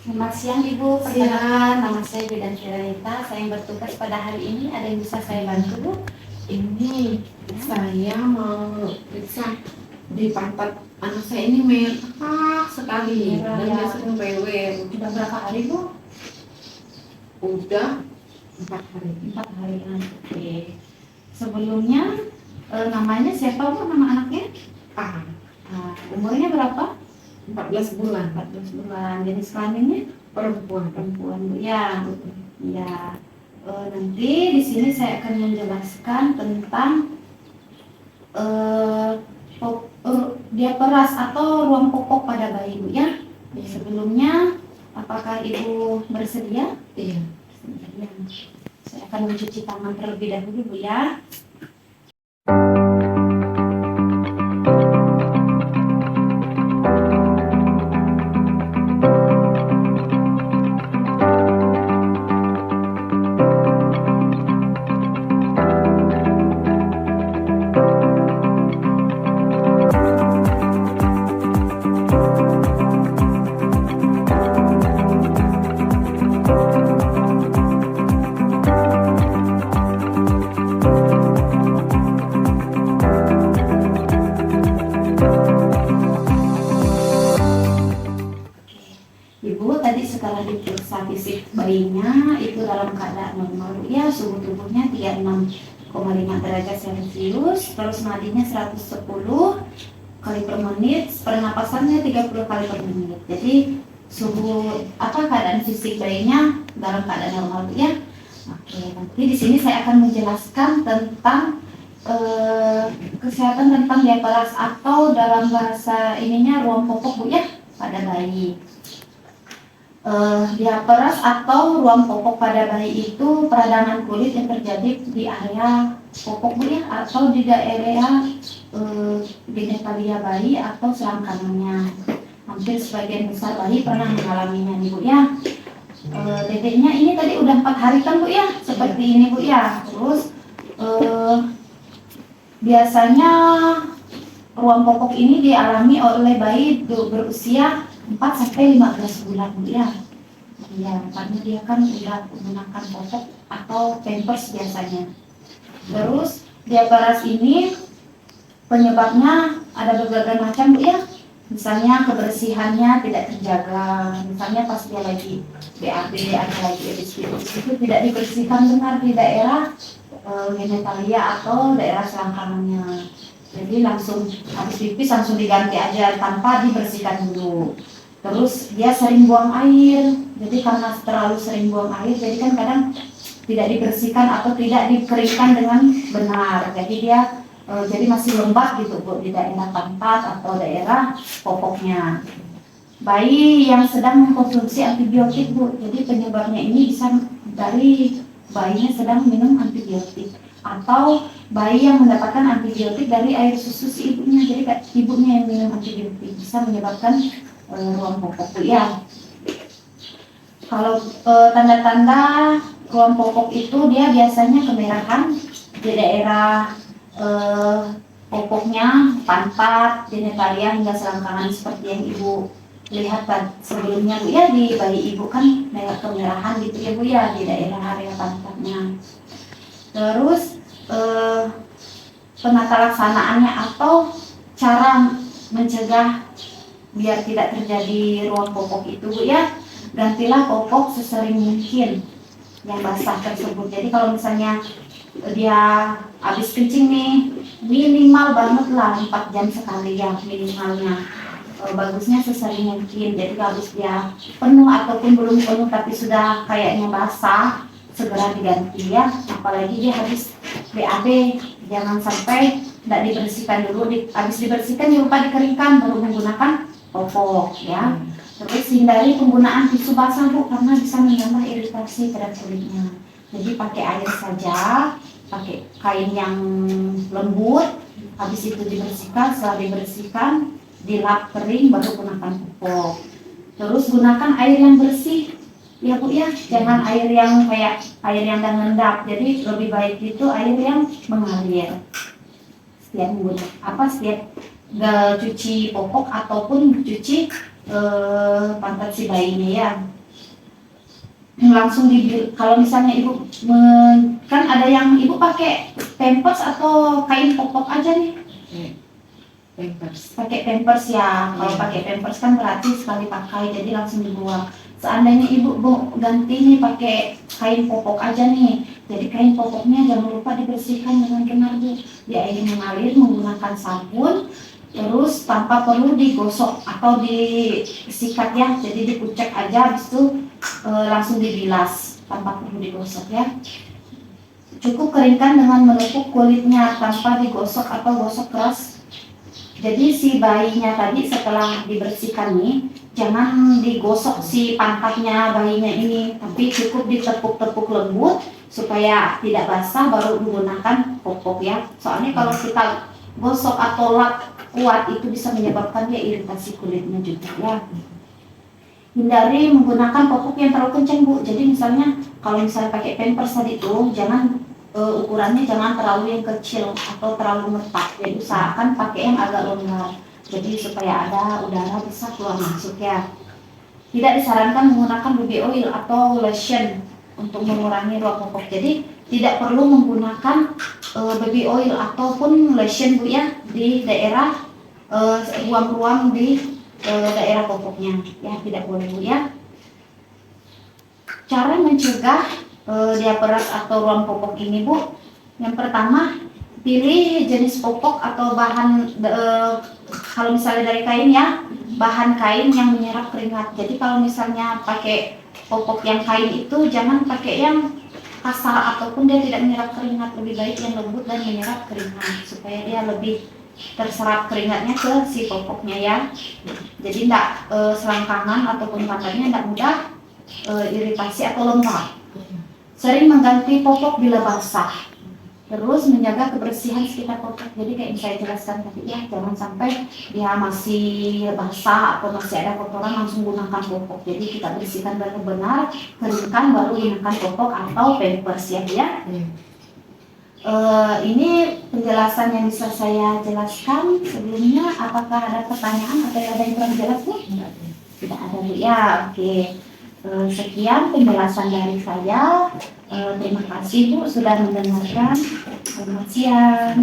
Selamat siang Ibu, perkenalkan nama saya Bidan Firanita. Saya yang bertugas pada hari ini. Ada yang bisa saya bantu Bu? Ini saya mau periksa di pantat anak saya ini merah sekali Merah, dan ya. dia sering rewel. Sudah berapa hari Bu? Udah 4 hari. 4 hari. Oke. Sebelumnya namanya siapa Bu, nama anaknya? Ah, Umurnya berapa? 14 bulan. 14 bulan. Jenis kelaminnya Perempuan. perempuan Bu ya. Ya. Nanti di sini saya akan menjelaskan tentang diaperas atau ruang popok pada bayi Bu ya. Sebelumnya, apakah Ibu bersedia? Iya. Ya. Saya akan mencuci tangan terlebih dahulu Bu ya. Ibu tadi setelah diperiksa fisik bayinya itu dalam keadaan normal ya, suhu tubuhnya 36,5 derajat Celcius, terus nadinya 110 kali per menit, pernapasannya 30 kali per menit. Jadi suhu keadaan fisik bayinya dalam keadaan normal ya. Oke, nanti di sini saya akan menjelaskan tentang kesehatan tentang diaperas atau dalam bahasa ininya ruang popok Bu ya pada bayi. Diaperas atau ruang popok pada bayi itu peradangan kulit yang terjadi di area popok Bu ya, atau di daerah genitalia bayi atau selangkangannya. Hampir sebagian besar bayi pernah mengalaminya nih Bu ya. Dedeknya ini tadi udah 4 hari kan Bu ya, seperti ini Bu ya. Terus biasanya ruang popok ini dialami oleh bayi berusia 4-15 bulan Bu ya. Ya, karena dia kan udah menggunakan popok atau pampers biasanya. Terus diaperas ini penyebabnya ada berbagai macam Bu ya. Misalnya kebersihannya tidak terjaga, misalnya pas dia lagi BAB atau lagi itu tidak dibersihkan benar di daerah genitalia atau daerah selangkangannya. Jadi langsung habis pipis langsung diganti aja tanpa dibersihkan dulu. Terus dia sering buang air, jadi karena terlalu sering buang air, jadi kan kadang tidak dibersihkan atau tidak dikeringkan dengan benar. Jadi dia jadi masih lembab gitu Bu di daerah pantat atau daerah popoknya. Bayi yang sedang mengkonsumsi antibiotik Bu, jadi penyebabnya ini bisa dari bayinya sedang minum antibiotik atau bayi yang mendapatkan antibiotik dari air susu si ibunya, jadi ibunya yang minum antibiotik bisa menyebabkan ruang popok Bu ya. Kalau tanda-tanda ruang popok itu dia biasanya kemerahan di daerah popoknya, pantat, genitalia hingga selangkangan seperti yang Ibu lihat sebelumnya Bu ya, di bayi Ibu kan merah kemerahan gitu ya Bu ya di daerah area pantatnya. Terus penata laksanaannya atau cara mencegah biar tidak terjadi ruang popok itu Bu ya, gantilah popok sesering mungkin yang basah tersebut. Jadi kalau misalnya dia habis kencing nih, minimal banget lah 4 jam sekali ya minimalnya. Bagusnya sesering mungkin. Jadi kalau habis dia penuh ataupun belum penuh tapi sudah kayaknya basah, segera diganti ya. Apalagi dia habis BAB, jangan sampai tidak dibersihkan dulu. Habis dibersihkan jangan lupa dikeringkan baru menggunakan popok ya. Terus hindari penggunaan tisu basah Bu, karena bisa menambah iritasi pada kulitnya. Jadi pakai air saja, pakai kain yang lembut. Habis itu dibersihkan, setelah dibersihkan dilap kering baru gunakan popok. Terus gunakan air yang bersih ya Bu ya, jangan air yang kayak air yang ngendap. Jadi lebih baik itu air yang mengalir. Setiap cuci popok ataupun cuci pantat si bayinya ya. Langsung kalau misalnya ibu kan ada yang ibu pakai pampers atau kain popok aja nih. Pampers. Pakai pampers ya. Kalau pakai pampers kan berarti sekali pakai, jadi langsung dibuang. Seandainya ibu ganti nih pakai kain popok aja nih, jadi kain popoknya jangan lupa dibersihkan dengan benar Bu. Di air mengalir menggunakan sabun, terus tanpa perlu digosok atau disikat ya, jadi dikucek aja, habis itu langsung dibilas tanpa perlu digosok ya. Cukup keringkan dengan menepuk kulitnya tanpa digosok atau gosok keras. Jadi si bayinya tadi setelah dibersihkan nih, jangan digosok si pantatnya bayinya ini, tapi cukup ditepuk-tepuk lembut supaya tidak basah, baru menggunakan popok ya. Soalnya kalau kita gosok atau lap kuat itu bisa menyebabkan dia iritasi kulitnya juga ya. Hindari menggunakan popok yang terlalu kencang Bu. Jadi misalnya kalau misalnya pakai pampers tadi itu jangan ukurannya jangan terlalu yang kecil atau terlalu ngetat. Jadi usahakan pakai yang agak longgar. Jadi supaya ada udara bisa keluar masuk ya. Tidak disarankan menggunakan baby oil atau lotion untuk mengurangi ruang popok. Jadi tidak perlu menggunakan baby oil ataupun lotion Bu ya di daerah ruang-ruang di daerah popoknya ya, tidak boleh Bu ya. Cara mencegah diaperas atau ruang popok ini Bu, yang pertama pilih jenis popok atau bahan kalau misalnya dari kain ya, bahan kain yang menyerap keringat. Jadi kalau misalnya pakai popok yang kain itu jangan pakai yang kasar ataupun dia tidak menyerap keringat, lebih baik yang lembut dan menyerap keringat supaya dia lebih terserap keringatnya ke si popoknya ya. Jadi tidak selangkangan ataupun pantatnya tidak mudah iritasi atau lembab. Sering mengganti popok bila basah. Terus menjaga kebersihan sekitar popok. Jadi kayak yang saya jelaskan tadi ya, jangan sampai dia masih basah atau masih ada kotoran langsung gunakan popok. Jadi kita bersihkan benar-benar, keringkan baru gunakan popok atau pampers ya. Ini penjelasan yang bisa saya jelaskan. Sebelumnya apakah ada pertanyaan atau ada yang kurang jelas Bu? Tidak ada Bu ya, oke. Sekian penjelasan dari saya. Terima kasih Bu sudah mendengarkan. Selamat siang.